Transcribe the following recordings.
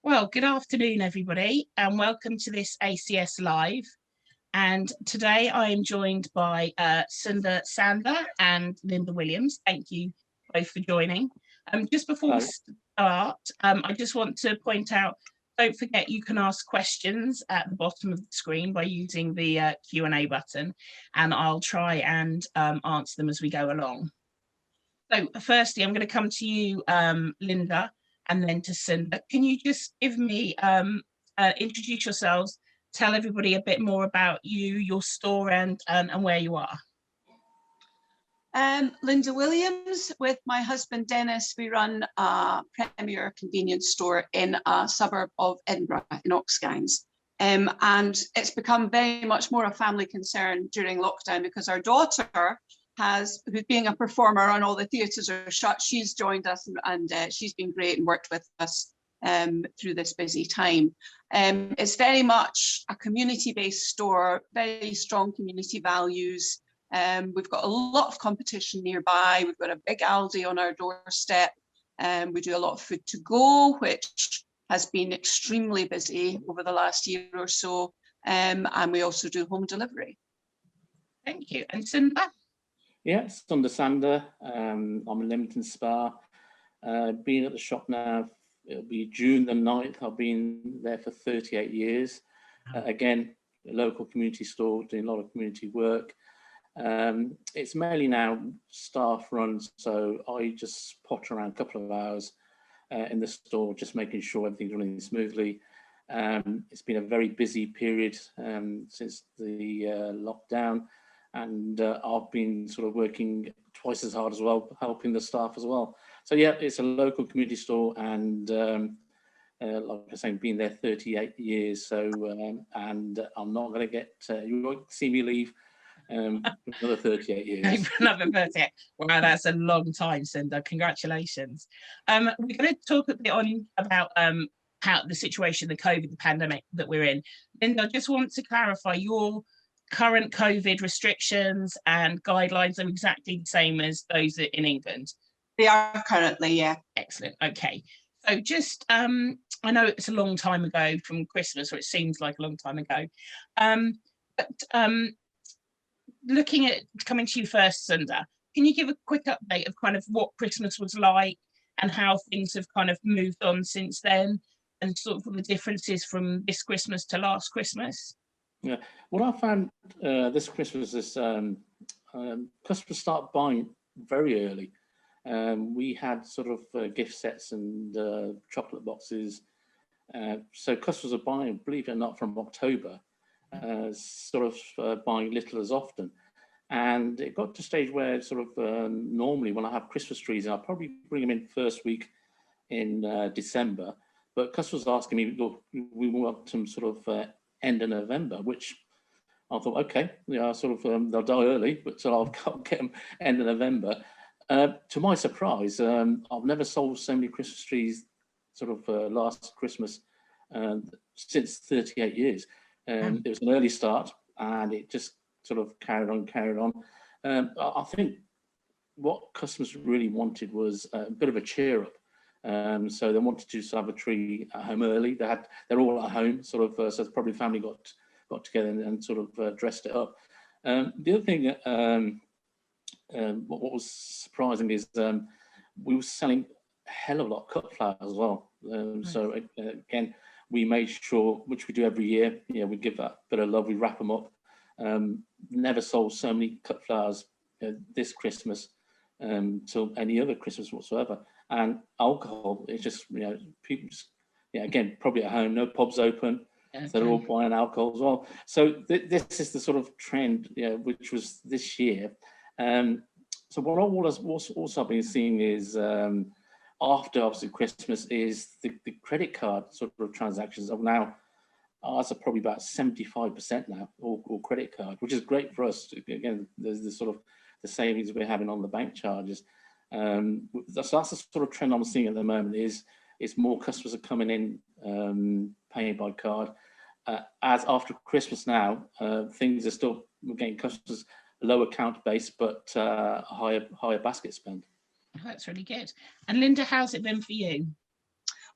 Well, good afternoon, everybody, and welcome to this ACS Live. And today I am joined by Sundar Sandha and Linda Williams. Thank you both for joining. Just before we start, I just want to point out, don't forget you can ask questions at the bottom of the screen by using the Q&A button, and I'll try and answer them as we go along. So firstly, I'm going to come to you, Linda, and then to Sundar. Can you just give me, introduce yourselves, tell everybody a bit more about you, your store, and where you are? Linda Williams, with my husband Dennis. We run a premier convenience store in a suburb of Edinburgh, in Oxgangs. And it's become very much more a family concern during lockdown because our daughter who's being a performer and all the theatres are shut, she's joined us and she's been great and worked with us through this busy time. It's very much a community-based store, very strong community values. We've got a lot of competition nearby. We've got a big Aldi on our doorstep. We do a lot of food to go, which has been extremely busy over the last year or so. And we also do home delivery. Thank you. And Sundar? Yes, Sundar Sandha. I'm in Leamington Spa. Been at the shop now, it'll be June the 9th. I've been there for 38 years. Again, a local community store, doing a lot of community work. It's mainly now staff run, so I just potter around a couple of hours in the store, just making sure everything's running smoothly. It's been a very busy period since the lockdown. And I've been sort of working twice as hard as well, helping the staff as well. So yeah, it's a local community store, and like I say, been there 38 years. So and I'm not going to get you won't see me leave another 38 years. Another 38. Wow, that's a long time, Sundar. Congratulations. We're going to talk a bit about how the situation, the COVID, the pandemic that we're in. Linda, I just want to clarify your current COVID restrictions and guidelines are exactly the same as those in England? They are currently, yeah. Excellent. Okay. So just, I know it's a long time ago from Christmas, or it seems like a long time ago. But looking at coming to you first, Sundar, can you give a quick update of kind of what Christmas was like and how things have kind of moved on since then, and sort of the differences from this Christmas to last Christmas? Yeah, what I found this Christmas is customers start buying very early. We had sort of gift sets and chocolate boxes. So customers are buying, believe it or not, from October, sort of buying little as often. And it got to a stage where sort of normally when I have Christmas trees, I'll probably bring them in first week in December. But customers are asking me, look, we want them sort of end of November, which I thought, okay, yeah, sort of they'll die early, but so I'll get them end of November. To my surprise, I've never sold so many Christmas trees sort of last Christmas since 38 years. It was an early start and it just sort of carried on. I think what customers really wanted was a bit of a cheer up. So they wanted to have a tree at home early. They're all at home, sort of. So probably family got together and sort of dressed it up. The other thing, what was surprising is we were selling a hell of a lot of cut flowers as well. So again, we made sure, which we do every year, we give that bit of love. We wrap them up. Never sold so many cut flowers this Christmas till any other Christmas whatsoever. And alcohol, it's just, people just, again, probably at home, no pubs open, so they're all buying alcohol as well. So this is the sort of trend, which was this year. So what I've also been seeing is, after obviously Christmas, is the credit card sort of transactions are now, ours are probably about 75% now, all credit card, which is great for us. Again, there's the sort of the savings we're having on the bank charges. So that's the sort of trend I'm seeing at the moment is more customers are coming in paying by card. As after Christmas now, things are still, we're getting customers low account base, but higher basket spend. Oh, that's really good. And Linda, how's it been for you?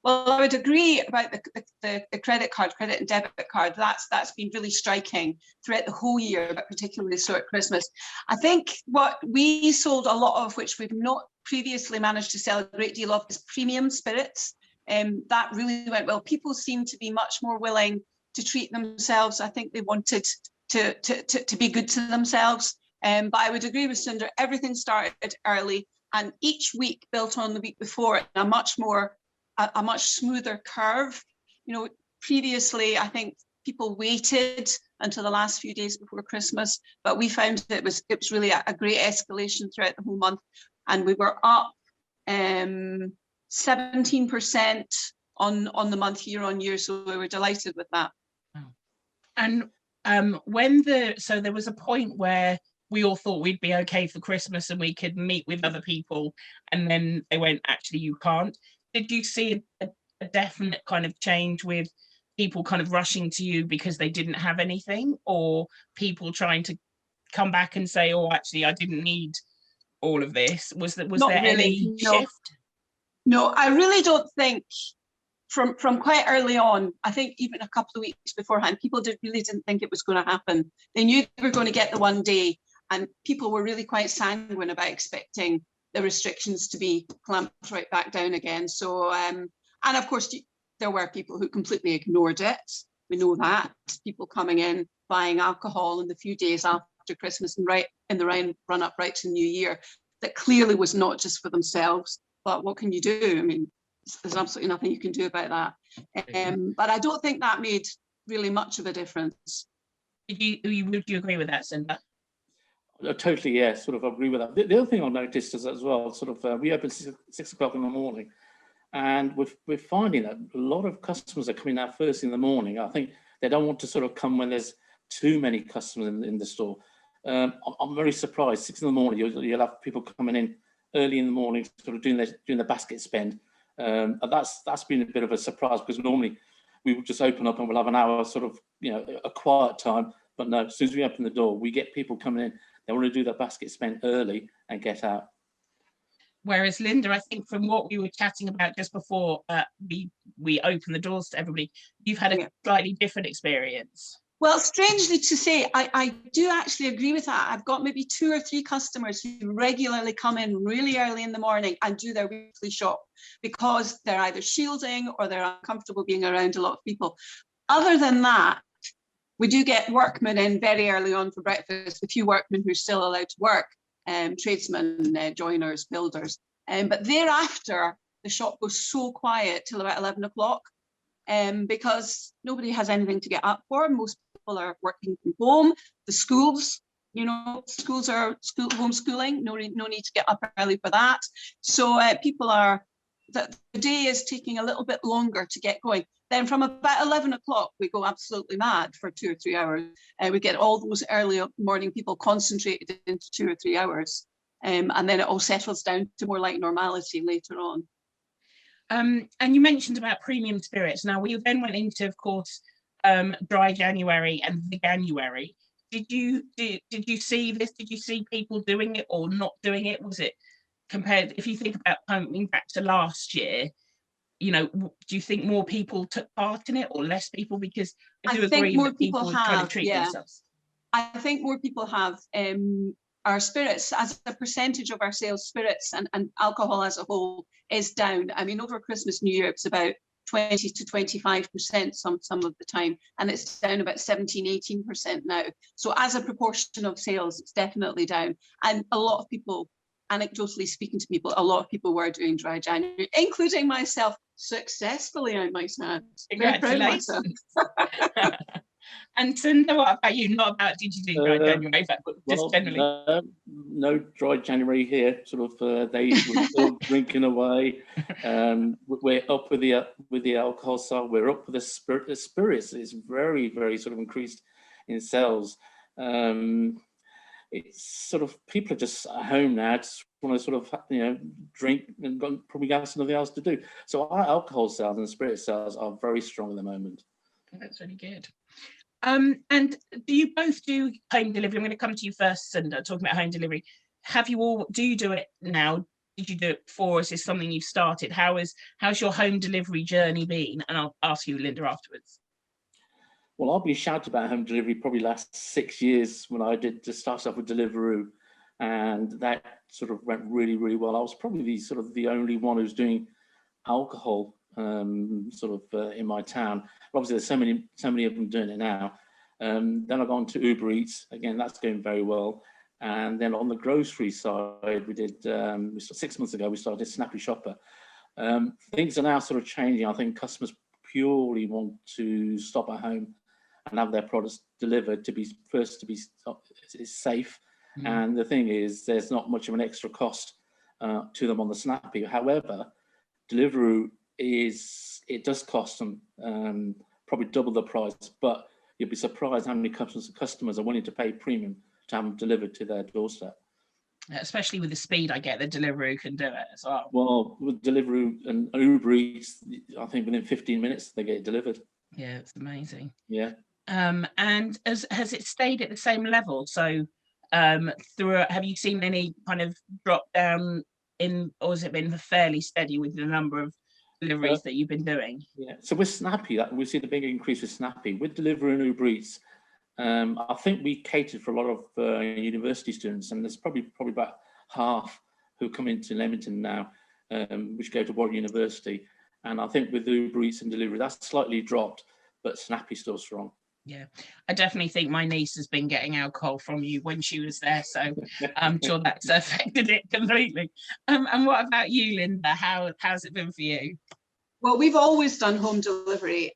Well, I would agree about the credit and debit card. That's been really striking throughout the whole year, but particularly so at Christmas. I think what we sold a lot of, which we've not previously managed to sell a great deal of, is premium spirits. That really went well. People seem to be much more willing to treat themselves. I think they wanted to be good to themselves. But I would agree with Cinder, everything started early, and each week built on the week before in a much smoother curve. You know, previously, I think people waited until the last few days before Christmas, but we found that it was really a great escalation throughout the whole month, and we were up 17% on the month year on year, so we were delighted with that. And so there was a point where we all thought we'd be okay for Christmas and we could meet with other people, and then they went, actually you can't. Did you see a definite kind of change with people kind of rushing to you because they didn't have anything, or people trying to come back and say, oh, actually I didn't need all of this? Was there Not really, any shift? No, I really don't think. From quite early on, I think even a couple of weeks beforehand, people really didn't think it was going to happen. They knew they were going to get the one day, and people were really quite sanguine about expecting the restrictions to be clamped right back down again. So, and of course, there were people who completely ignored it. We know that. People coming in, buying alcohol in the few days after Christmas and right in the run up right to the New Year, that clearly was not just for themselves. But what can you do? I mean, there's absolutely nothing you can do about that. But I don't think that made really much of a difference. Would you agree with that, Cinder? Totally, yeah, sort of agree with that. The other thing I noticed is as well, sort of, we open 6 o'clock in the morning, and we're finding that a lot of customers are coming out first in the morning. I think they don't want to sort of come when there's too many customers in the store. I'm very surprised. 6 in the morning, you'll have people coming in early in the morning, sort of doing the basket spend. And that's been a bit of a surprise, because normally we would just open up and we'll have an hour sort of, you know, a quiet time. But no, as soon as we open the door, we get people coming in. They want to do that basket spend early and get out. Whereas Linda, I think from what we were chatting about just before we open the doors to everybody, you've had a slightly different experience. Well, strangely to say, I do actually agree with that. I've got maybe 2 or 3 customers who regularly come in really early in the morning and do their weekly shop because they're either shielding or they're uncomfortable being around a lot of people. Other than that, we do get workmen in very early on for breakfast, a few workmen who are still allowed to work, tradesmen, joiners, builders. But thereafter, the shop goes so quiet till about 11 o'clock. Because nobody has anything to get up for. Most people are working from home. The schools, you know, schools are homeschooling. No need to get up early for that. So people are, the day is taking a little bit longer to get going. Then from about 11 o'clock, we go absolutely mad for 2 or 3 hours. We get all those early morning people concentrated into 2 or 3 hours. And then it all settles down to more like normality later on. And you mentioned about premium spirits. Now, we then went into, of course, dry January and Veganuary. Did you see this? Did you see people doing it or not doing it? Was it compared, if you think about coming back to last year, you know, do you think more people took part in it or less people? Because I do agree that people try to treat themselves. I think more people have. Our spirits, as a percentage of our sales, spirits and alcohol as a whole is down. I mean, over Christmas, New Year, it's about 20 to 25% some of the time, and it's down about 17, 18% now. So as a proportion of sales, it's definitely down. And a lot of people, anecdotally speaking to people, a lot of people were doing dry January, including myself, successfully, I might add. Congratulations. And Cinder, what about you? Not about did you do dry January, but just generally. No dry January here. Sort of, they were still drinking away. We're up with the alcohol side. We're up with the spirit. The spirits is very, very sort of increased in sales. It's sort of, people are just at home now, just want to sort of, you know, drink and probably have something else to do. So our alcohol sales and spirit sales are very strong at the moment. That's really good. And do you both do home delivery? I'm going to come to you first, Cinder, talking about home delivery. Do you do it now did you do it before? Is this something you've started? How's your home delivery journey been? And I'll ask you, Linda, afterwards. Well, I'll be shouted about home delivery probably last 6 years when I did just start off with Deliveroo, and that sort of went really, really well. I was probably the only one who's doing alcohol in my town. Obviously, there's so many of them doing it now. Then I've gone to Uber Eats. Again, that's going very well. And then on the grocery side, we did 6 months ago, we started Snappy Shopper. Things are now sort of changing. I think customers purely want to stop at home and have their products delivered to be safe. Mm. And the thing is, there's not much of an extra cost to them on the Snappy. However, Deliveroo it does cost them probably double the price, but you'll be surprised how many customers are willing to pay premium to have them delivered to their doorstep. Especially with the speed I get that Deliveroo can do it as well. Well, with Deliveroo and Uber Eats, I think within 15 minutes they get it delivered. Yeah, it's amazing. Yeah. And has it stayed at the same level? So have you seen any kind of drop down or has it been fairly steady with the number of deliveries that you've been doing? Yeah. So with Snappy, we see the big increase with Snappy. With Deliveroo and Uber Eats, I think we catered for a lot of university students, and there's probably about half who come into Leamington now, which go to Warwick University. And I think with Uber Eats and Deliveroo, that's slightly dropped, but Snappy's still strong. Yeah, I definitely think my niece has been getting alcohol from you when she was there, so I'm sure that's affected it completely. And what about you, Linda? How's it been for you? Well, we've always done home delivery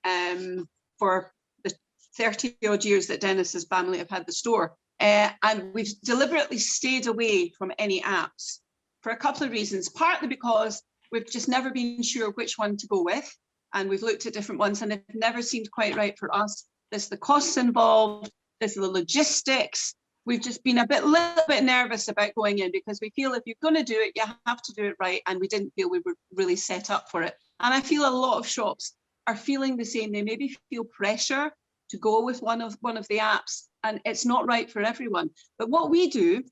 for the 30 odd years that Dennis's family have had the store, and we've deliberately stayed away from any apps for a couple of reasons. Partly because we've just never been sure which one to go with, and we've looked at different ones and it never seemed quite right for us. There's the costs involved, there's the logistics. We've just been a little bit nervous about going in because we feel if you're going to do it, you have to do it right, and we didn't feel we were really set up for it. And I feel a lot of shops are feeling the same. They maybe feel pressure to go with one of the apps, and it's not right for everyone. But what we do,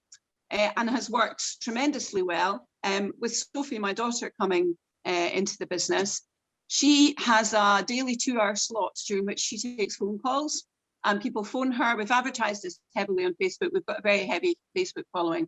and has worked tremendously well, with Sophie, my daughter, coming into the business, she has a daily 2-hour slot during which she takes phone calls, and people phone her. We've advertised this heavily on Facebook. We've got a very heavy Facebook following.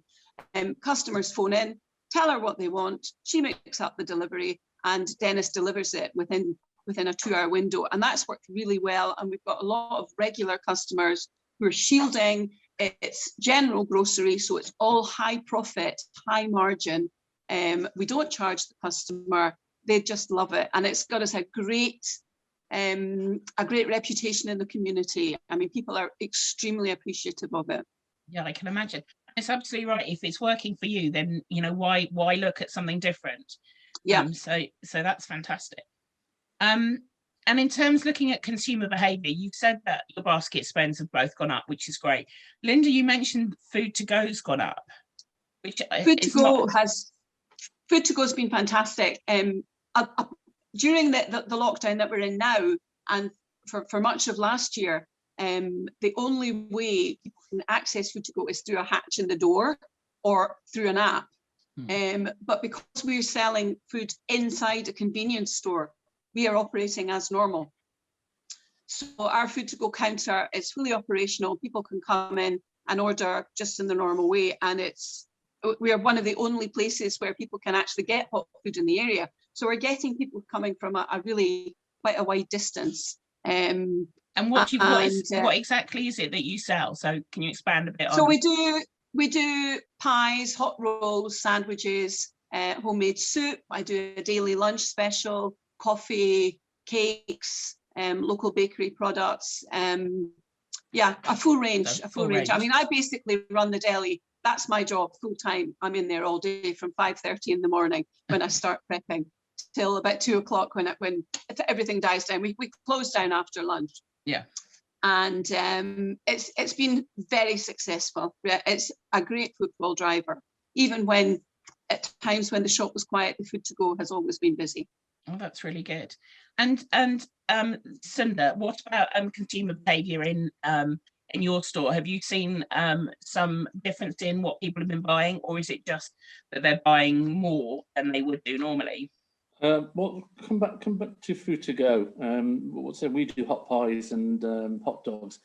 Customers phone in, tell her what they want. She makes up the delivery, and Dennis delivers it within a 2-hour window. And that's worked really well. And we've got a lot of regular customers who are shielding. It's general grocery, so it's all high profit, high margin. We don't charge the customer. They just love it, and it's got us a great reputation in the community. I mean, people are extremely appreciative of it. Yeah, I can imagine. It's absolutely right. If it's working for you, then why look at something different? Yeah. So that's fantastic. And in terms of looking at consumer behaviour, you've said that your basket spends have both gone up, which is great. Linda, you mentioned food to go's gone up, which food to go has been fantastic. During the lockdown that we're in now, and for much of last year, the only way people can access food to go is through a hatch in the door or through an app. But because we're selling food inside a convenience store, we are operating as normal. So our food to go counter is fully operational. People can come in and order just in the normal way, and we are one of the only places where people can actually get hot food in the area. So we're getting people coming from a really quite a wide distance. And what exactly is it that you sell? So can you expand a bit on? So we do pies, hot rolls, sandwiches, homemade soup. I do a daily lunch special, coffee, cakes, local bakery products. Yeah, a full range. I mean, I basically run the deli. That's my job full time. I'm in there all day from 5:30 in the morning when I start prepping till about 2 o'clock when everything dies down. We close down after lunch. Yeah. And it's been very successful. It's a great footfall driver. Even when at times when the shop was quiet, the food to go has always been busy. Oh, that's really good. And Sunda, what about consumer behaviour in in your store? Have you seen some difference in what people have been buying, or is it just that they're buying more than they would do normally? Well, come back to food to go. So we do hot pies and hot dogs,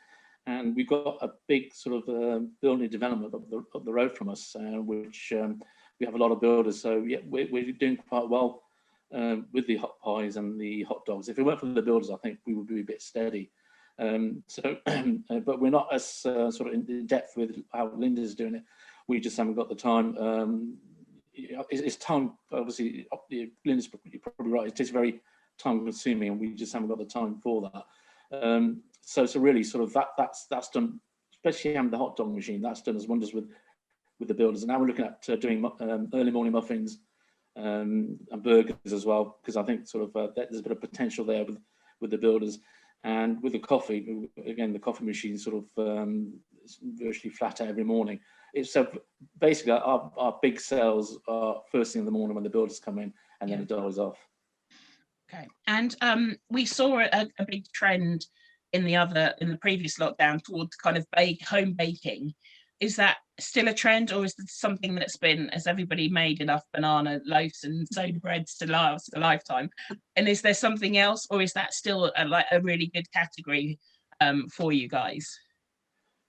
and we've got a big sort of building development up the road from us, which we have a lot of builders. So yeah, we're doing quite well with the hot pies and the hot dogs. If it weren't for the builders, I think we would be a bit steady. But we're not as sort of in depth with how Linda's doing it. We just haven't got the time. It's time, obviously. Linda's probably right. It is very time consuming, and we just haven't got the time for that. So really, sort of that's done, especially having the hot dog machine. That's done as wonders with the builders. And now we're looking at doing early morning muffins and burgers as well, because I think sort of there's a bit of potential there with the builders. And with the coffee, again, the coffee machine sort of is virtually flat out every morning. So basically, our big sales are first thing in the morning when the builders come in, and then it dies off. Okay, and we saw a big trend in the previous lockdown towards kind of home baking. Is that still a trend, or is it something that's been, has everybody made enough banana loaves and soda breads to last a lifetime? And is there something else, or is that still a really good category for you guys?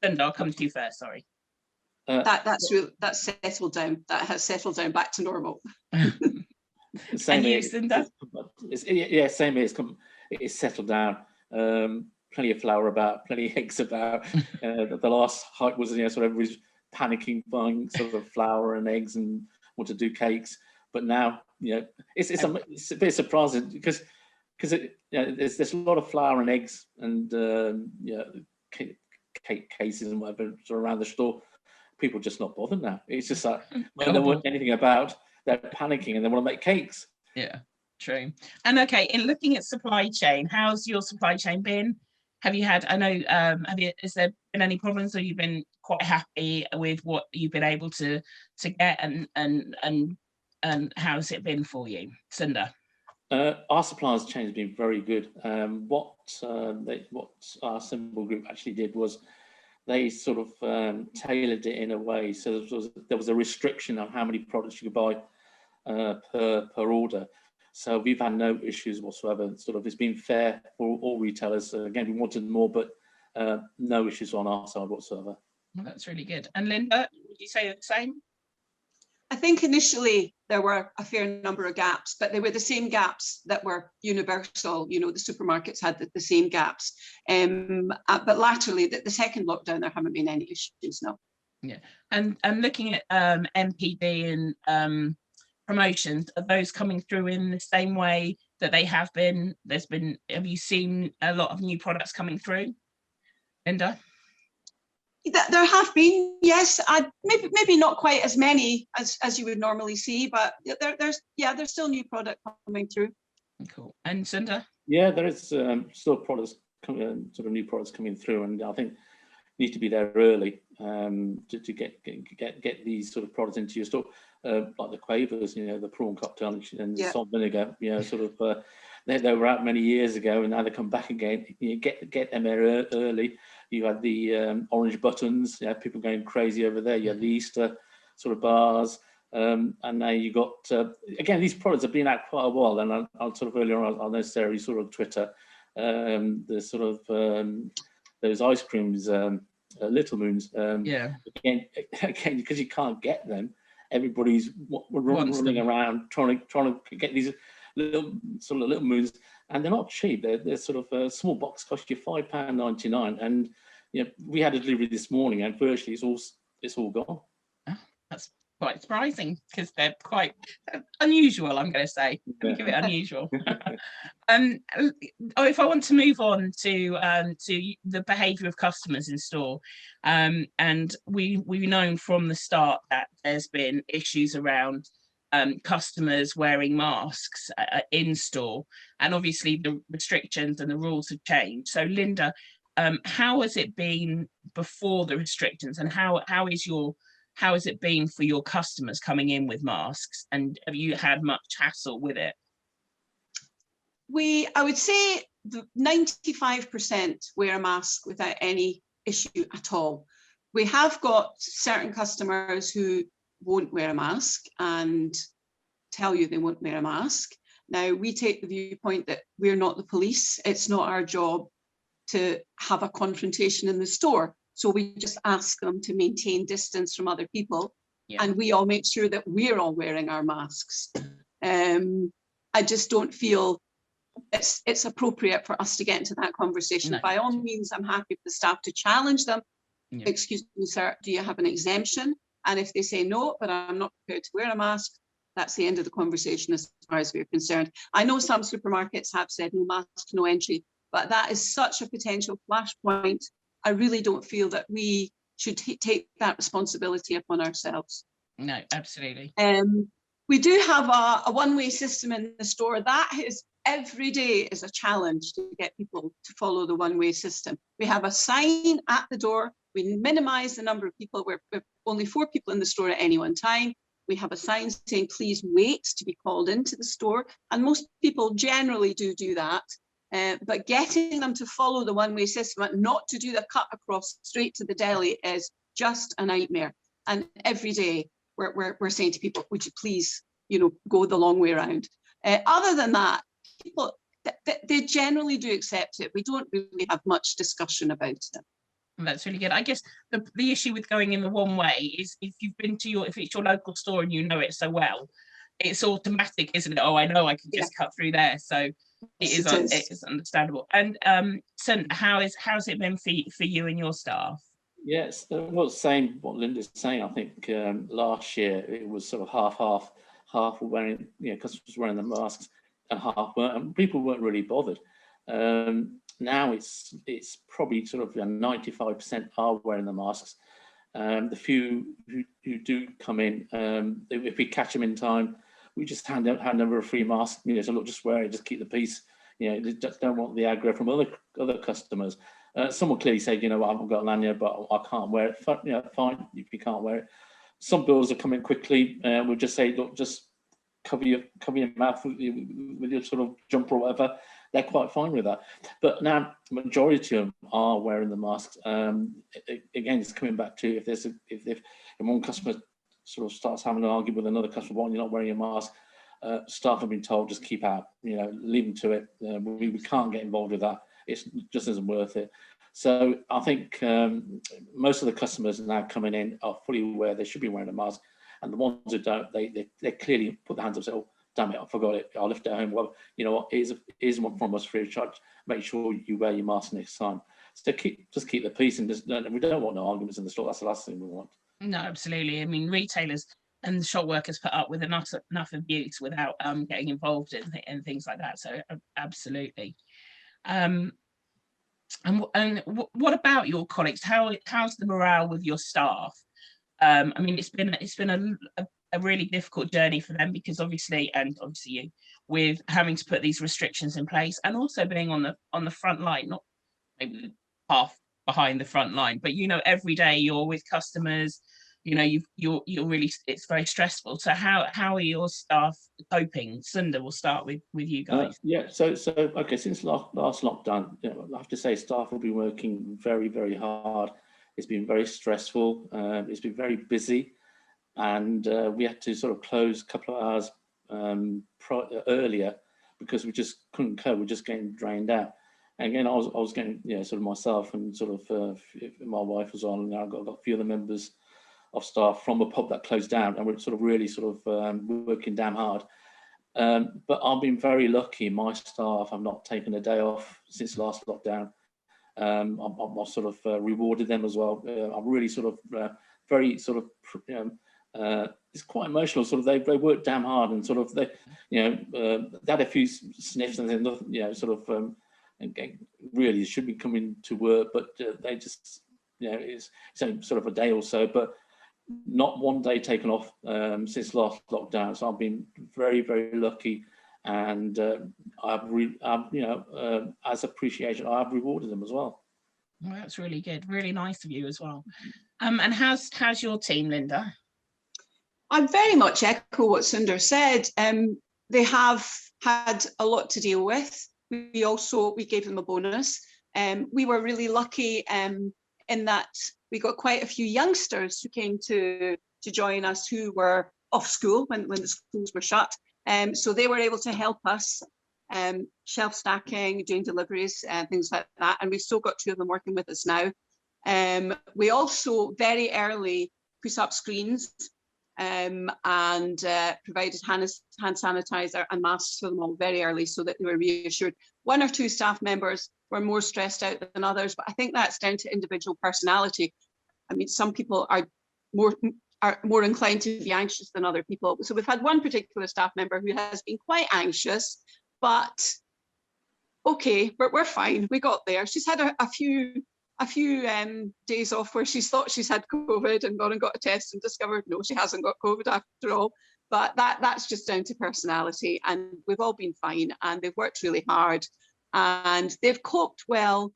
And I'll come to you first. Sorry. That's settled down. That has settled down back to normal. Same and you, here. Cinda? Yeah, same here. It's settled down. Plenty of flour about, plenty of eggs about. The last hype was, sort of everybody's panicking, buying sort of flour and eggs and want to do cakes. But now, it's a bit surprising because there's a lot of flour and eggs and cake cases and whatever sort of around the store. People just not bothered now. It's just like when they want anything about, they're panicking and they want to make cakes. Yeah, true. And okay, in looking at supply chain, how's your supply chain been? Have you had, I know, has there been any problems, or you've been quite happy with what you've been able to get, and how's it been for you, Cinda? Our suppliers chain has been very good. What our Symbol group actually did was they sort of tailored it in a way so there was a restriction on how many products you could buy per order. So we've had no issues whatsoever. Sort of, it's been fair for all retailers. Again, we wanted more, but no issues on our side whatsoever. Well, that's really good. And Linda, would you say the same? I think initially there were a fair number of gaps, but they were the same gaps that were universal. The supermarkets had the same gaps. But latterly, the second lockdown, there haven't been any issues, no. Yeah, and looking at MPD and promotions, are those coming through in the same way that they have been? Have you seen a lot of new products coming through, Linda? There have been, yes. Maybe not quite as many as you would normally see, but there's still new product coming through. Cool. And Cinda? Yeah, there is still products coming, sort of new products coming through, and I think you need to be there early to get these sort of products into your store, like the quavers, the prawn cocktail and salt vinegar. Sort of they were out many years ago, and now they come back again. Get them there early. You had the orange buttons. People going crazy over there. You had the Easter sort of bars, and now you got again, these products have been out quite a while. And I'll sort of earlier on, I'll know Sarah, sort of Twitter, the sort of those ice creams, Little Moons. Again, because you can't get them, everybody's running around trying to get these little moons, and they're not cheap. They're sort of a small box, cost you £5.99, and we had a delivery this morning, and virtually it's all gone. That's quite surprising because they're quite unusual. I'm going to say, give it unusual. If I want to move on to the behaviour of customers in store, and we've known from the start that there's been issues around customers wearing masks in store, and obviously the restrictions and the rules have changed. So Linda, how has it been before the restrictions, and how has it been for your customers coming in with masks, and have you had much hassle with it? I would say 95% wear a mask without any issue at all. We have got certain customers who won't wear a mask and tell you they won't wear a mask. Now, we take the viewpoint that we're not the police. It's not our job to have a confrontation in the store. So we just ask them to maintain distance from other people. Yeah. And we all make sure that we're all wearing our masks. I just don't feel it's appropriate for us to get into that conversation. No. By all means, I'm happy for the staff to challenge them. Yeah. Excuse me, sir, do you have an exemption? And if they say no, but I'm not prepared to wear a mask, that's the end of the conversation as far as we're concerned. I know some supermarkets have said no masks, no entry, but that is such a potential flashpoint. I really don't feel that we should take that responsibility upon ourselves. No, absolutely. We do have a one-way system in the store. That is every day is a challenge to get people to follow the one-way system. We have a sign at the door. We minimize the number of people. We're only 4 people in the store at any one time. We have a sign saying, please wait to be called into the store. And most people generally do that. But getting them to follow the one-way system and not to do the cut across straight to the deli is just a nightmare. And every day we're saying to people, would you please, go the long way around. Other than that, people, they generally do accept it. We don't really have much discussion about it. That's really good. I guess the issue with going in the one way is if it's your local store and you know it so well, it's automatic, isn't it? Oh, I know I can just cut through there. So it is understandable. And so how's it been for you and your staff? Yes, well, same what Linda's saying. I think last year it was sort of half were wearing, customers wearing the masks and half weren't, and people weren't really bothered. Now it's probably sort of 95% are wearing the masks. The few who do come in, if we catch them in time, we just hand over a free mask. So look, just wear it, just keep the peace. They just don't want the aggro from other customers. Someone clearly said, I haven't got a lanyard, but I can't wear it. Fine, if you can't wear it. Some bills are coming quickly. We'll just say, look, just cover your mouth with your sort of jumper or whatever. They're quite fine with that. But now, the majority of them are wearing the masks. Again, it's coming back to if one customer sort of starts having an argument with another customer, why you're not wearing your mask, staff have been told just keep out, leave them to it. We can't get involved with that. It just isn't worth it. So I think most of the customers now coming in are fully aware they should be wearing a mask, and the ones who don't, they clearly put their hands up and say, oh, damn it, I forgot it, I left it at home. Well, what, here's one from us free of charge. Make sure you wear your mask next time. So just keep the peace, and we don't want no arguments in the store. That's the last thing we want. No, absolutely. I mean, retailers and shop workers put up with enough abuse without getting involved in things like that. So absolutely. And what about your colleagues? How's the morale with your staff? I mean, it's been a really difficult journey for them because obviously you, with having to put these restrictions in place and also being on the front line, not maybe half behind the front line, but every day you're with customers. You're really, it's very stressful. So how are your staff coping? Sunda, we'll start with you guys. So okay, since last lockdown, I have to say staff have been working very, very hard. It's been very stressful. It's been very busy, and we had to sort of close a couple of hours earlier because we just couldn't cope. We're just getting drained out. And again, I was getting sort of myself and sort of my wife was on, and I got a few other members of staff from a pub that closed down, and we're sort of really working damn hard. But I've been very lucky. My staff have not taken a day off since last lockdown. I've sort of rewarded them as well. I'm really sort of very sort of it's quite emotional. Sort of they worked damn hard, and sort of they had a few sniffs and then nothing. Sort of really should be coming to work, but they just it's only sort of a day or so, but not one day taken off since last lockdown. So I've been very, very lucky, and as appreciation, I've rewarded them as well. Well, that's really good. Really nice of you as well. And how's your team, Linda? I very much echo what Sundar said. They have had a lot to deal with. We gave them a bonus. We were really lucky in that we got quite a few youngsters who came to join us who were off school when the schools were shut. So they were able to help us shelf stacking, doing deliveries and things like that. And we've still got 2 of them working with us now. We also very early put up screens and provided hand sanitizer and masks for them all very early so that they were reassured. 1 or 2 staff members were more stressed out than others, but I think that's down to individual personality. I mean, some people are more inclined to be anxious than other people. So we've had 1 particular staff member who has been quite anxious, but okay, we're fine. We got there. She's had a few days off where she's thought she's had COVID and gone and got a test and discovered no, she hasn't got COVID after all. But that's just down to personality, and we've all been fine, and they've worked really hard and they've coped well.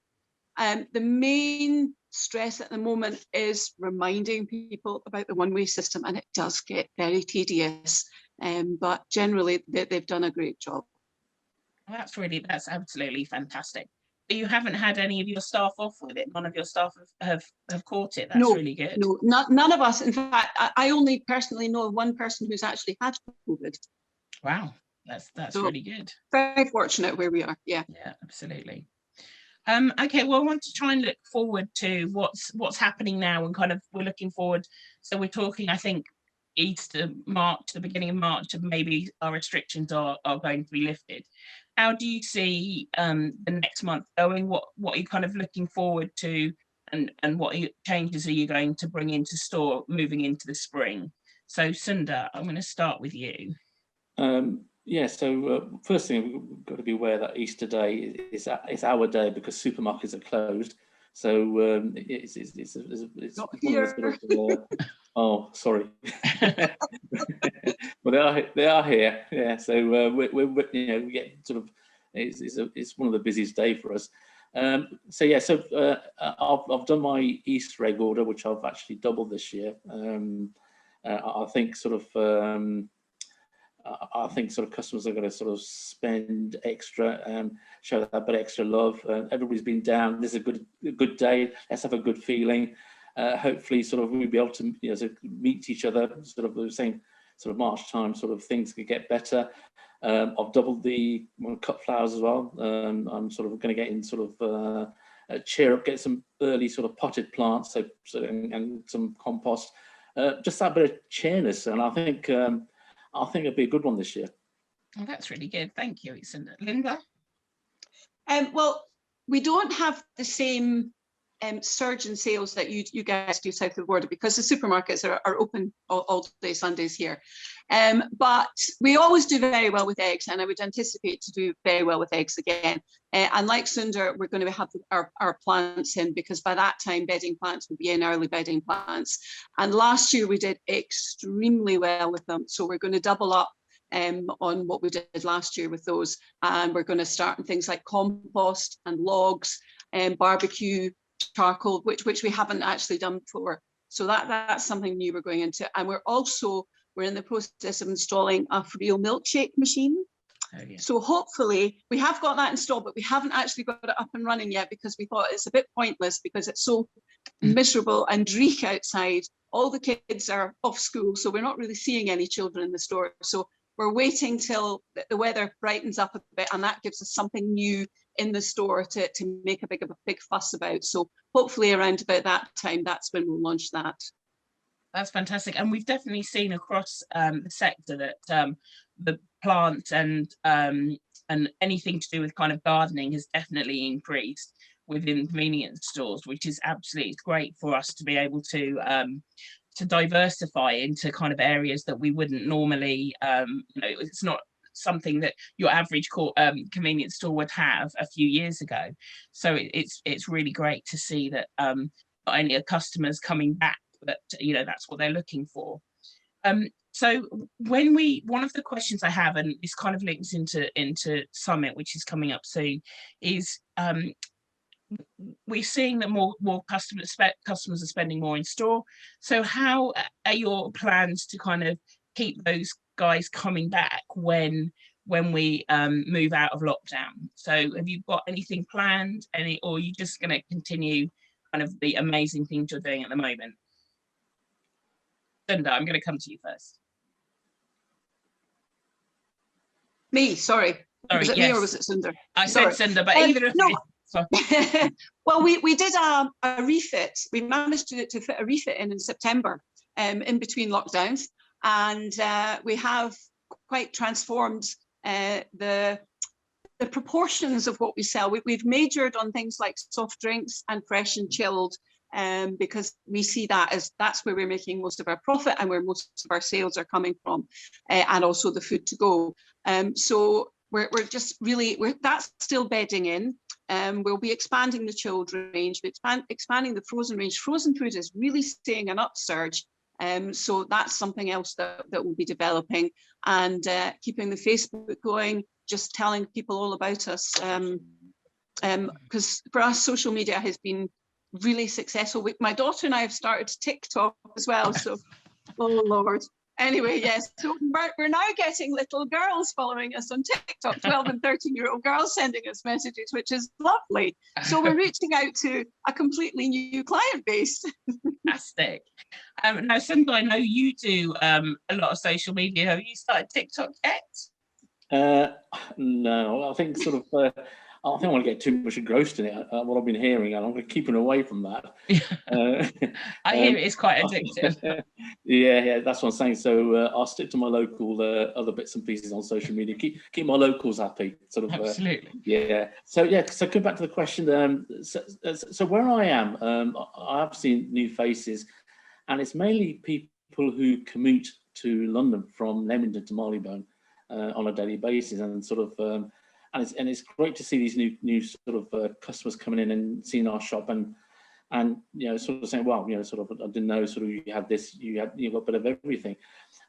The main stress at the moment is reminding people about the one-way system, and it does get very tedious, but generally they've done a great job. That's absolutely fantastic. You haven't had any of your staff off with it? None of your staff have caught it? That's really good. No, none of us. In fact, I only personally know of 1 person who's actually had COVID. Wow, that's so really good. Very fortunate where we are. Yeah, absolutely. Okay, well, I want to try and look forward to what's happening now, and kind of we're looking forward. So we're talking, I think, Easter, March, the beginning of March, of maybe our restrictions are going to be lifted. How do you see the next month going? What are you kind of looking forward to, and what changes are you going to bring into store moving into the spring? So Sundar, I'm going to start with you. Yeah, so first thing, we've got to be aware that Easter Day is our day because supermarkets are closed. So it's not here. Sort of, oh, sorry. Well, they are here. Yeah, so we get sort of it's one of the busiest days for us. So yeah, so I've done my Easter egg order, which I've actually doubled this year. I think sort of customers are going to sort of spend extra, show that bit extra love. Everybody's been down. This is a good day. Let's have a good feeling. Hopefully, sort of we'll be able to to meet each other. Sort of the same sort of March time. Sort of things could get better. I've doubled the cut flowers as well. I'm sort of going to get in sort of cheer up, get some early sort of potted plants, and some compost. Just that bit of cheerness, and I think it'll be a good one this year. Oh, that's really good. Thank you, Linda. Well, we don't have the same surge in sales that you guys do south of the border because the supermarkets are open all day Sundays here. But we always do very well with eggs, and I would anticipate to do very well with eggs again. And like Sundar, we're going to have our plants in because by that time bedding plants will be in, early bedding plants. And last year we did extremely well with them. So we're going to double up on what we did last year with those. And we're going to start on things like compost and logs and barbecue, charcoal, which we haven't actually done before. So that's something new we're going into. And we're in the process of installing a real milkshake machine. Oh, yeah. So hopefully we have got that installed, but we haven't actually got it up and running yet because we thought it's a bit pointless because it's so miserable and dreary outside. All the kids are off school, so we're not really seeing any children in the store. So we're waiting till the weather brightens up a bit, and that gives us something new in the store to make a big fuss about. So hopefully around about that time, that's when we'll launch that. That's fantastic. And we've definitely seen across the sector that the plant and anything to do with kind of gardening has definitely increased within convenience stores, which is absolutely great for us to be able to diversify into kind of areas that we wouldn't normally, it's not something that your average convenience store would have a few years ago. So it's really great to see that not only are customers coming back, but that's what they're looking for. So one of the questions I have, and this kind of links into Summit, which is coming up soon, is we're seeing that more customers are spending more in store. So how are your plans to kind of keep those guys coming back when we move out of lockdown? So have you got anything planned, or are you just going to continue kind of the amazing things you're doing at the moment? Sunda, I'm going to come to you first. Me, sorry. Sorry, Was it yes. me or was it Sunda? I Sorry. said Sunda, but either of you. Well, we did a refit. We managed to fit a refit in September, in between lockdowns, and we have quite transformed the proportions of what we sell. We've majored on things like soft drinks and fresh and chilled, because we see that as that's where we're making most of our profit and where most of our sales are coming from, and also the food to go. So we're just really, that's still bedding in. We'll be expanding the chilled range, expanding the frozen range. Frozen food is really seeing an upsurge. So that's something else that we'll be developing, and keeping the Facebook going, just telling people all about us. Because for us, social media has been really successful. My daughter and I have started TikTok as well. So, oh Lord. Anyway, yes, so we're now getting little girls following us on TikTok, 12 and 13-year-old girls sending us messages, which is lovely. So we're reaching out to a completely new client base. Fantastic. Now, Sunda, I know you do a lot of social media. Have you started TikTok yet? No, I think sort of, I think I want to get too much engrossed in it, what I've been hearing, and I'm going to keep away from that. I hear it is quite addictive. Yeah, that's what I'm saying. So I'll stick to my local other bits and pieces on social media. Keep my locals happy, sort of. Absolutely. So come back to the question. So where I am, I have seen new faces, and it's mainly people who commute to London from Leamington to Marylebone on a daily basis, and sort of. And it's great to see these new sort of customers coming in and seeing our shop and sort of saying, well, sort of, I didn't know sort of you had this, you got a bit of everything,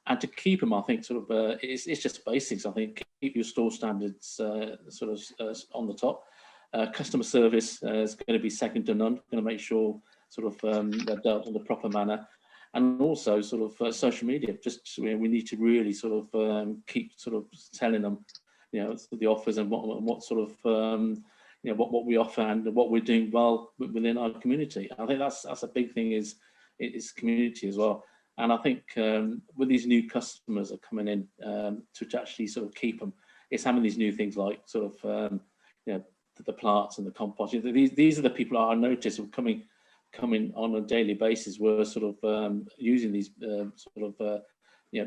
and to keep them, I think sort of it's just basics. I think keep your store standards sort of on the top. Customer service is going to be second to none. Going to make sure sort of they're dealt in the proper manner, and also sort of social media. Just we need to really sort of keep sort of telling them. The offers and what sort of what we offer and what we're doing well within our community. I think that's a big thing is community as well. And I think with these new customers that are coming in to actually sort of keep them, it's having these new things like sort of the plants and the compost. These are the people I notice who are coming on a daily basis. We're sort of using these sort of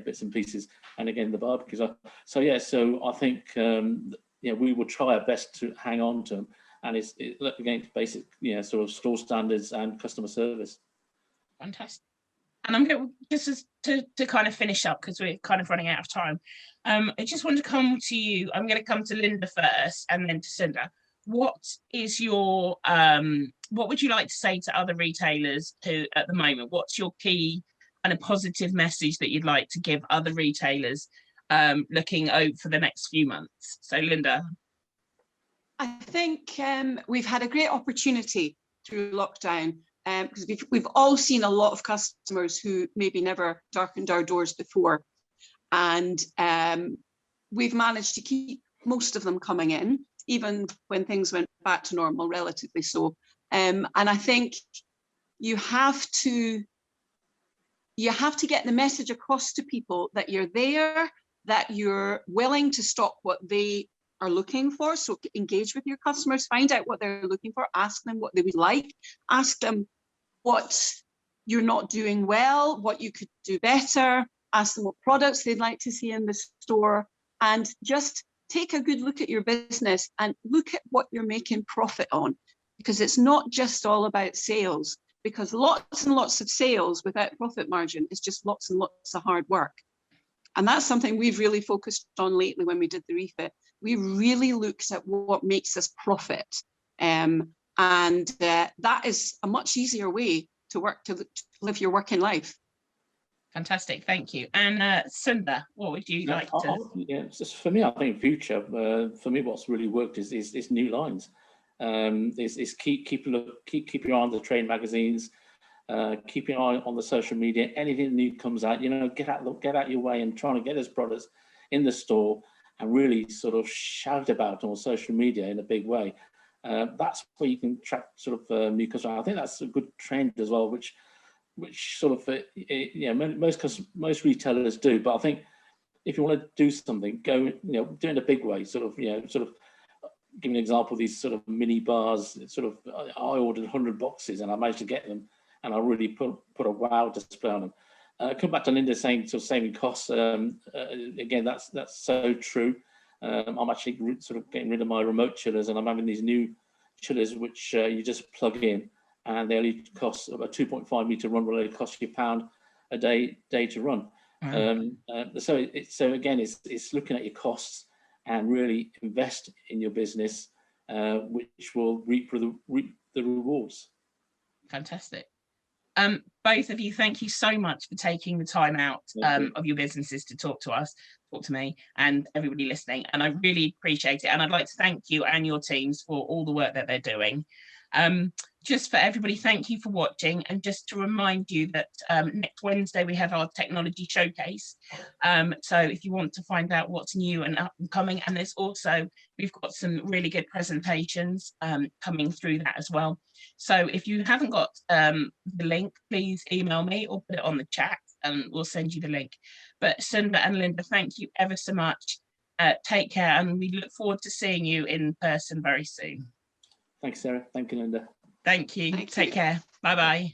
bits and pieces, and again the barbecues. So I think we will try our best to hang on to them, and it's against basic sort of store standards and customer service. Fantastic. And I'm going to kind of finish up because we're kind of running out of time. I just want to come to you. I'm going to come to Linda first, and then to Sunda. What is your what would you like to say to other retailers who at the moment? What's your key and a positive message that you'd like to give other retailers looking out for the next few months? So Linda. I think we've had a great opportunity through lockdown because we've all seen a lot of customers who maybe never darkened our doors before, and we've managed to keep most of them coming in, even when things went back to normal, relatively so. And I think you have to get the message across to people that you're there, that you're willing to stop what they are looking for. So engage with your customers, find out what they're looking for, ask them what they would like, ask them what you're not doing well, what you could do better, ask them what products they'd like to see in the store, and just take a good look at your business and look at what you're making profit on, because it's not just all about sales. Because lots and lots of sales without profit margin is just lots and lots of hard work. And that's something we've really focused on lately when we did the refit. We really looked at what makes us profit. And that is a much easier way to live your working life. Fantastic, thank you. And Sunda, what would you like to? Just for me, I think future, for me, what's really worked is new lines. Is keep your eye on the trade magazines, keep your eye on the social media. Anything new comes out, get out your way and trying to get those products in the store and really sort of shout about it on social media in a big way. That's where you can attract sort of new customers. I think that's a good trend as well, which sort of most retailers do. But I think if you want to do something, go do it in a big way. Sort of give an example. These sort of mini bars. Sort of I ordered 100 boxes and I managed to get them, and I really put a wow display on them. Come back to Linda saying sort of saving costs. Again, that's so true. I'm actually sort of getting rid of my remote chillers, and I'm having these new chillers which you just plug in, and they only cost about 2.5 meter run. Will only cost you £1 a day to run. So again, it's looking at your costs and really invest in your business, which will reap the rewards. Fantastic. Both of you, thank you so much for taking the time out of your businesses to talk to me and everybody listening, and I really appreciate it. And I'd like to thank you and your teams for all the work that they're doing. Just for everybody, thank you for watching, and just to remind you that next Wednesday we have our technology showcase. So if you want to find out what's new and up and coming, and we've got some really good presentations coming through that as well. So if you haven't got the link, please email me or put it on the chat and we'll send you the link. But Sunda and Linda, thank you ever so much. Take care, and we look forward to seeing you in person very soon. Thanks, Sarah. Thank you, Linda. Thank you. Take care. Bye-bye.